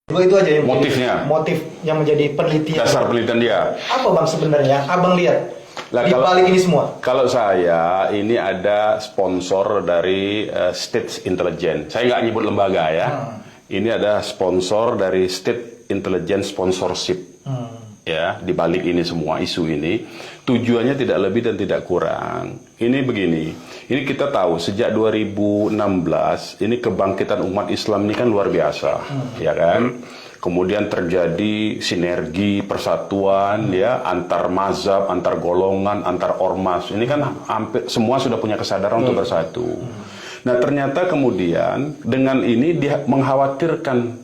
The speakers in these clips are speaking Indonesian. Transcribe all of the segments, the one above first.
Itu aja yang motifnya, motif yang menjadi penelitian. dasar penelitian dia. Apa bang sebenarnya abang lihat Lah, di balik ini semua? Kalau saya, ini ada sponsor dari State Intelligence. Saya nggak nyebut lembaga ya. Ini ada sponsor dari State Intelligence Sponsorship. Ya, di balik ini semua isu ini, tujuannya tidak lebih dan tidak kurang. Ini begini, ini kita tahu sejak 2016 ini kebangkitan umat Islam ini kan luar biasa, ya kan? Kemudian terjadi sinergi, persatuan, ya, antar mazhab, antar golongan, antar ormas. Ini kan hampir semua sudah punya kesadaran untuk bersatu. Nah, ternyata kemudian dengan ini dia mengkhawatirkan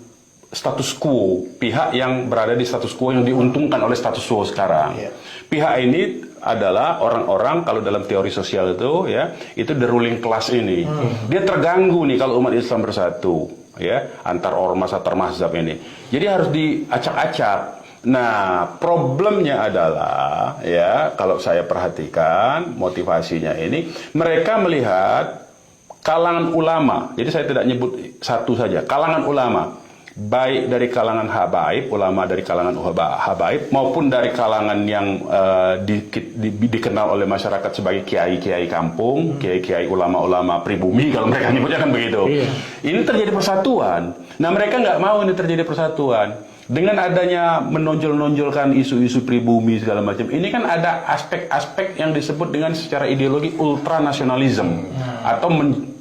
status quo, pihak yang berada di status quo yang diuntungkan oleh status quo sekarang. Pihak ini adalah orang-orang, kalau dalam teori sosial itu ya, itu the ruling class ini. Dia terganggu nih kalau umat Islam bersatu, ya, antar ormas, antar mazhab ini. Jadi harus diacak-acak. Nah, problemnya adalah ya, kalau saya perhatikan motivasinya ini, mereka melihat kalangan ulama. Jadi saya tidak nyebut satu saja, kalangan ulama. Baik dari kalangan habaib, ulama dari kalangan habaib, maupun dari kalangan yang dikenal oleh masyarakat sebagai kiai-kiai kampung, kiai-kiai ulama-ulama pribumi, kalau mereka nyebutnya kan begitu. Ini terjadi persatuan. Nah, mereka nggak mau ini terjadi persatuan. Dengan adanya menonjol-nonjolkan isu-isu pribumi segala macam, ini kan ada aspek-aspek yang disebut dengan secara ideologi ultranasionalisme atau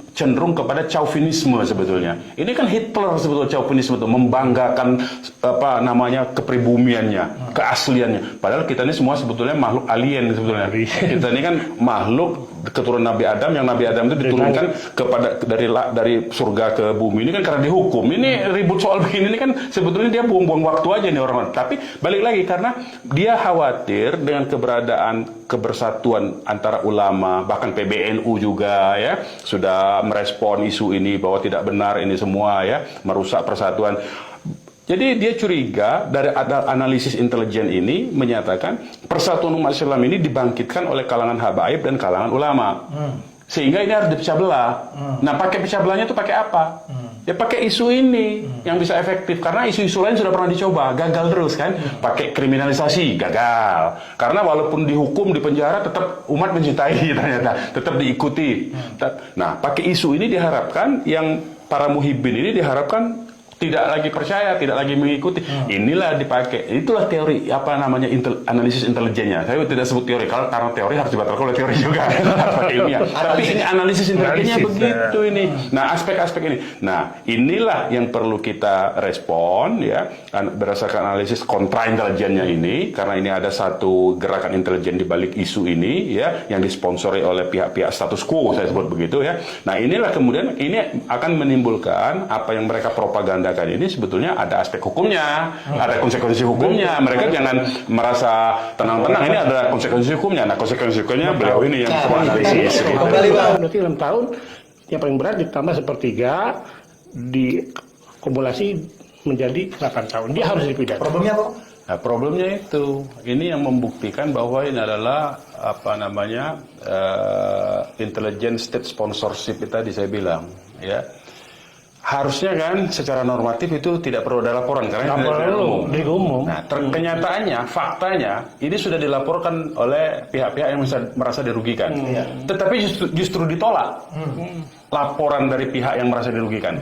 cenderung kepada chauvinisme sebetulnya. Ini kan Hitler sebetulnya chauvinisme itu, membanggakan apa namanya kepribumiannya, keasliannya. Padahal kita ini semua sebetulnya makhluk alien sebetulnya. Kita ini kan makhluk keturunan Nabi Adam, yang Nabi Adam itu diturunkan kepada dari surga ke bumi. Ini kan karena dihukum. Ini ribut soal begini, ini kan sebetulnya dia buang-buang waktu aja nih orang-orang. Tapi balik lagi karena dia khawatir dengan keberadaan kebersatuan antara ulama, bahkan PBNU juga ya sudah merespon isu ini bahwa tidak benar ini semua ya, merusak persatuan. Jadi dia curiga dari analisis intelijen ini menyatakan persatuan umat Islam ini dibangkitkan oleh kalangan habaib dan kalangan ulama. Sehingga ini harus dipecah belah. Nah, pakai pecah belahnya itu pakai apa? Ya pakai isu ini yang bisa efektif. Karena isu-isu lain sudah pernah dicoba, gagal terus kan. Pakai kriminalisasi, gagal. Karena walaupun dihukum, dipenjara, tetap umat mencintai ternyata. Tetap diikuti. Nah, pakai isu ini diharapkan yang para muhibbin ini diharapkan tidak lagi percaya, tidak lagi mengikuti. Inilah dipakai. Itulah teori apa namanya analisis intelijennya. Saya tidak sebut teori karena teori harus dibatalkan oleh teori juga. Ilmiah. Tapi ini analisis intelijennya begitu ini. Nah, aspek-aspek ini. Nah, inilah yang perlu kita respon ya berdasarkan analisis kontra intelijennya ini, karena ini ada satu gerakan intelijen di balik isu ini ya yang disponsori oleh pihak-pihak status quo, saya sebut begitu ya. Nah, inilah kemudian ini akan menimbulkan apa yang mereka propaganda ini sebetulnya ada aspek hukumnya, ada konsekuensi hukumnya. Mereka jangan merasa tenang-tenang, ini ada konsekuensi hukumnya. Nah, konsekuensi hukumnya beliau ini yang analisis. Berarti 6 tahun, yang paling berat ditambah sepertiga, dikumulasi menjadi 8 tahun. Dia harus dipidana. Problemnya apa? Nah, problemnya itu, ini yang membuktikan bahwa ini adalah apa namanya intelligence state sponsorship tadi saya bilang, ya. Harusnya kan secara normatif itu tidak perlu ada laporan karena tidak perlu diumum. Nah, kenyataannya, faktanya ini sudah dilaporkan oleh pihak-pihak yang merasa dirugikan. Tetapi justru ditolak laporan dari pihak yang merasa dirugikan.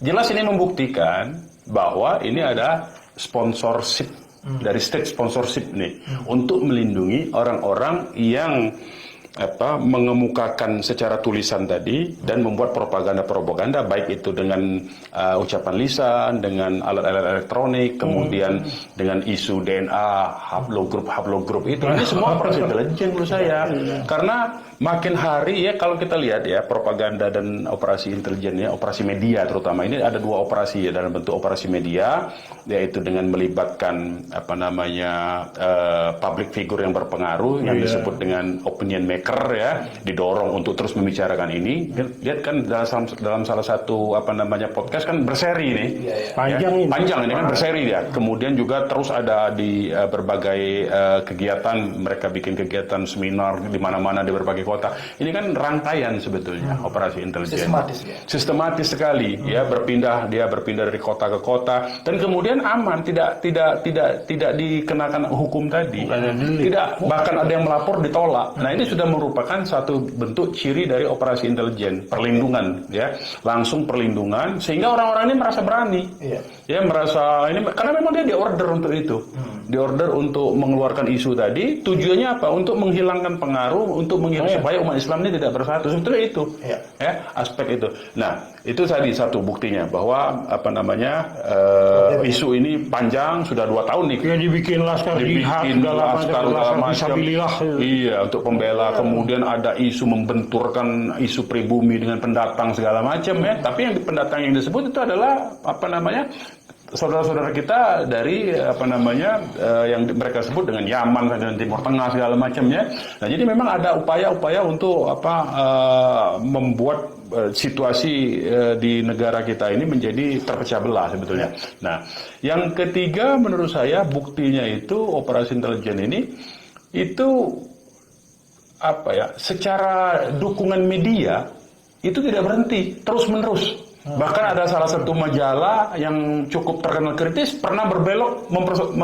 Jelas ini membuktikan bahwa ini ada sponsorship dari state sponsorship nih untuk melindungi orang-orang yang mengemukakan secara tulisan tadi dan membuat propaganda baik itu dengan ucapan lisan, dengan alat-alat elektronik, kemudian dengan isu DNA, haplogrup itu. Ini semua proses intelijen menurut saya. Karena makin hari ya kalau kita lihat ya propaganda dan operasi intelijen ya, operasi media terutama ini ada dua operasi ya dalam bentuk operasi media, yaitu dengan melibatkan apa namanya public figure yang berpengaruh yang disebut dengan opinion maker ya, didorong untuk terus membicarakan ini. Lihat kan dalam salah satu apa namanya podcast kan berseri nih. Panjang ini kan berseri dia. Kemudian juga terus ada di berbagai kegiatan, mereka bikin kegiatan seminar di mana-mana di berbagai kota. Ini kan rangkaian sebetulnya operasi intelijen. Sistematis ya. Sistematis sekali ya, dia berpindah dari kota ke kota dan kemudian aman, tidak dikenakan hukum tadi. Tidak, bahkan ada yang melapor ditolak. Nah, ini sudah merupakan satu bentuk ciri dari operasi intelijen, perlindungan ya. Langsung perlindungan sehingga orang-orang ini merasa berani. Iya. Ya, merasa ini karena memang dia diorder untuk itu. Diorder untuk mengeluarkan isu tadi, tujuannya apa? Untuk menghilangkan pengaruh, untuk supaya umat Islam ini tidak bersatu. Sebetulnya itu. Iya. Ya, aspek itu. Nah, itu tadi satu buktinya bahwa isu ini panjang, sudah 2 tahun nih. Ya dibikin laskar jihad segala macam. Fisabilillah. Iya, untuk pembela. Kemudian ada isu membenturkan isu pribumi dengan pendatang segala macam ya. Tapi yang pendatang yang disebut itu adalah saudara-saudara kita dari yang mereka sebut dengan Yaman dan Timur Tengah segala macamnya. Nah, jadi memang ada upaya-upaya untuk membuat situasi di negara kita ini menjadi terpecah belah sebetulnya. Nah, yang ketiga menurut saya buktinya itu operasi intelijen ini itu secara dukungan media itu tidak berhenti, terus-menerus. Bahkan ada salah satu majalah yang cukup terkenal kritis pernah berbelok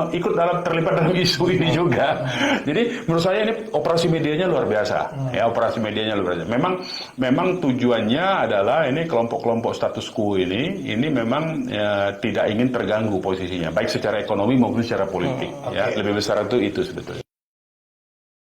ikut terlibat dalam isu ini juga. Jadi menurut saya ini operasi medianya luar biasa. Ya, operasi medianya luar biasa. Memang tujuannya adalah ini kelompok-kelompok status quo ini memang tidak ingin terganggu posisinya, baik secara ekonomi maupun secara politik. Ya, lebih besar itu sebetulnya.